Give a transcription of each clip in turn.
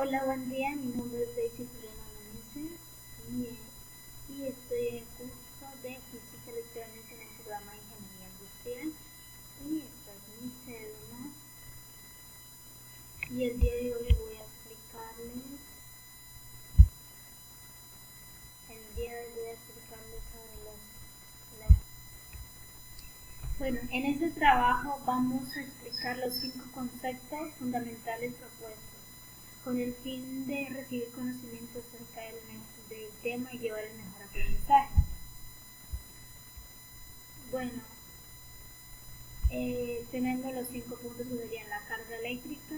Hola, buen día. Mi nombre es Daisy Juliana Meneses y estoy en el curso de Física Electrónica en el programa de Ingeniería Industrial. Y esta es mi cédula. Y el día de hoy voy a explicarles sobre Bueno, en este trabajo vamos a explicar los 5 conceptos fundamentales propuestos, con el fin de recibir conocimiento acerca del tema y llevar el mejor aprendizaje. Bueno, tenemos los 5 puntos que serían la carga eléctrica,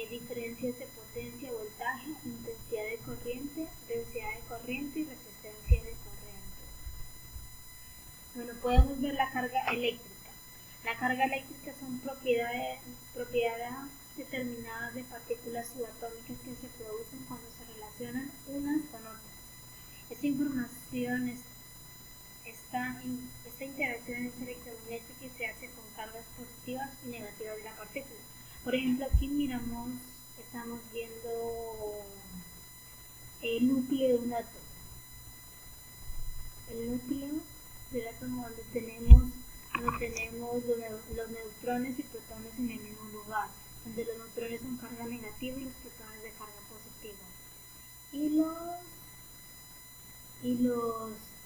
diferencias de potencia, voltaje, intensidad de corriente, densidad de corriente y resistencia de corriente. Bueno, podemos ver la carga eléctrica. La carga eléctrica son propiedades determinadas de partículas subatómicas que se producen cuando se relacionan unas con otras. Esta información esta interacción es electromagnética y se hace con cargas positivas y negativas de la partícula. Por ejemplo, aquí estamos viendo el núcleo de un átomo. El núcleo del átomo donde tenemos los neutrones y protones en el mismo lugar, donde los neutrones son carga negativa y los protones de carga positiva. Y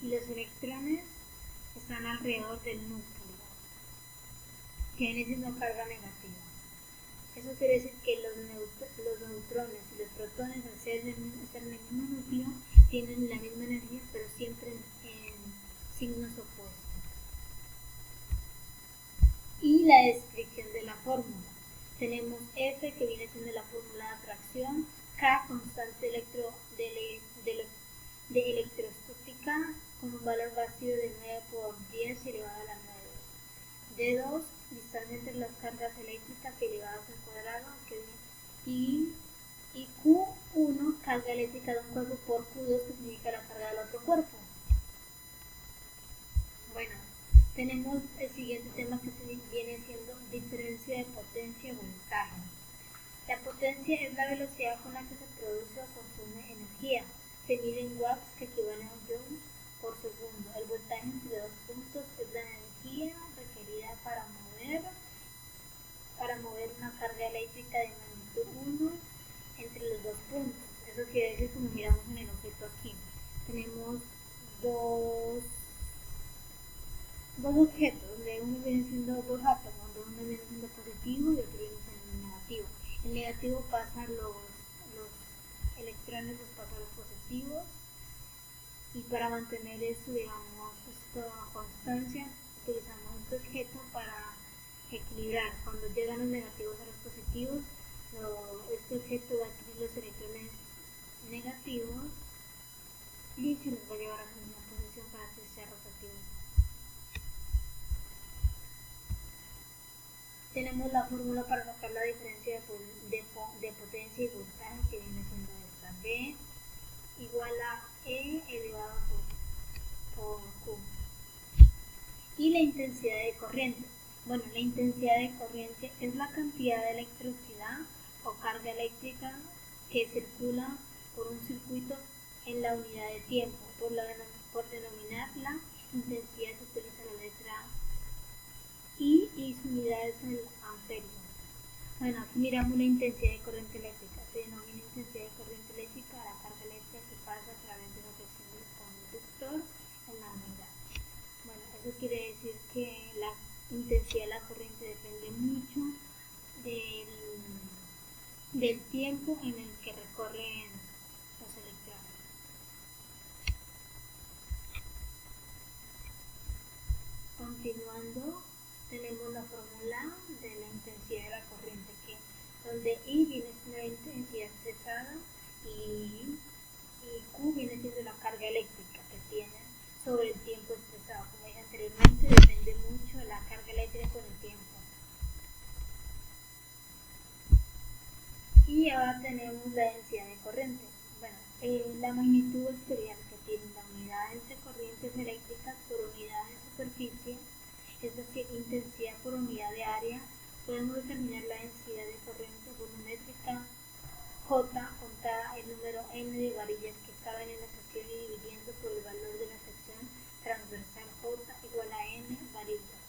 los electrones están alrededor del núcleo, que viene siendo carga negativa. Eso quiere decir que los neutrones y los protones, al estar en el mismo núcleo, tienen la misma energía, pero siempre en signos opuestos. Y la descripción de la fórmula. Tenemos F, que viene siendo la fórmula de atracción, K, constante de electrostática, con un valor vacío de 9 por 10 elevado a la 9. D2, distancia entre las cargas eléctricas elevadas al cuadrado, y Q1, carga eléctrica de un cuerpo, por Q2, que significa la carga del otro cuerpo. Bueno, tenemos el siguiente tema, que viene siendo diferencia de potencia y voltaje. La potencia es la velocidad con la que se produce o consume energía. Se mide en watts, que equivalen a joules por segundo. El voltaje entre dos puntos es la energía requerida para mover una carga eléctrica de magnitud 1 entre los dos puntos. Eso quiere decir, como miramos en el objeto aquí, tenemos dos objetos, donde uno viene siendo dos átomos, donde uno viene siendo positivo y otro viene siendo negativo. El negativo pasa los electrones, los pasa a los positivos, y para mantener esto, digamos, esta constancia, utilizamos este objeto para equilibrar. Cuando llegan los negativos a los positivos, este objeto va a adquirir los electrones negativos y se los va a llevar a su misma posición para que sea rotativo. Tenemos la fórmula para sacar la diferencia de potencia y voltaje, que viene siendo esta: B igual a E elevado por Q. Y la intensidad de corriente. Bueno, la intensidad de corriente es la cantidad de electricidad o carga eléctrica que circula por un circuito en la unidad de tiempo. Por denominarla intensidad se utiliza la letra I y su unidad es el amperio. Bueno, aquí miramos la intensidad de corriente eléctrica. Se denomina intensidad de corriente eléctrica a la carga eléctrica que pasa a través de la sección del conductor en la unidad. Bueno, eso quiere decir que la intensidad de la corriente depende mucho del tiempo en el que recorren los electrones. Continuando, tenemos la fórmula de la intensidad de la corriente, donde I viene siendo la intensidad expresada y Q viene siendo la carga eléctrica que tiene sobre el tiempo expresado. Como dije anteriormente, depende mucho de la carga eléctrica con el tiempo. Y ahora tenemos la densidad de corriente. Bueno, la magnitud vectorial que tienen las unidades de corrientes eléctricas por unidad de superficie, es decir, intensidad por unidad de área, podemos determinar la densidad de corriente volumétrica J contada el número n de varillas que caben en la sección y dividiendo por el valor de la sección transversal J igual a n varillas.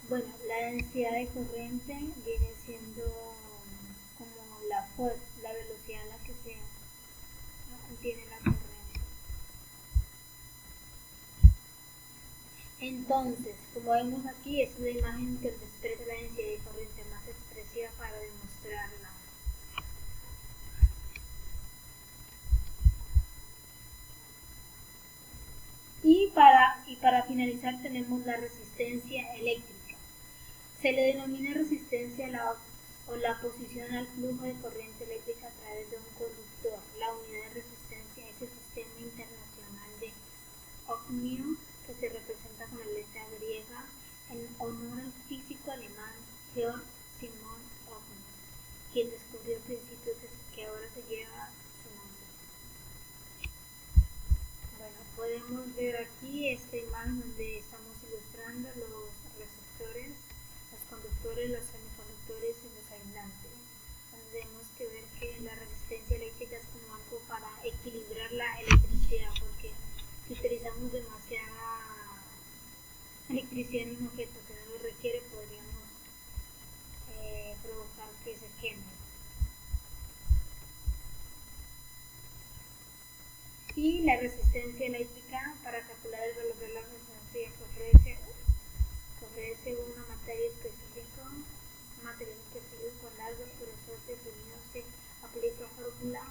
Bueno, la densidad de corriente viene siendo como la velocidad a la que se tiene la corriente. Entonces, como vemos aquí, es la imagen que expresa la densidad de corriente más expresiva para demostrarla. Y para finalizar tenemos la resistencia eléctrica. Se le denomina resistencia o la oposición al flujo de corriente eléctrica a través de un conductor. La unidad de resistencia es el sistema internacional de ohmio, que se representa con la letra griega en honor al físico alemán Georg Simon Ohm, quien descubrió el principio que ahora se lleva su nombre. Bueno, podemos ver aquí esta imagen donde estamos ilustrando los receptores, los conductores, los semiconductores y los aislantes. Tenemos que ver que la resistencia eléctrica es como algo para equilibrar la electricidad, porque si utilizamos demasiada electricidad en un objeto que no lo requiere, podríamos provocar que se queme. Y la resistencia eléctrica, para calcular el valor de la resistencia que ofrece una materia específica, un material específico con largo grosor definido, se aplica fórmula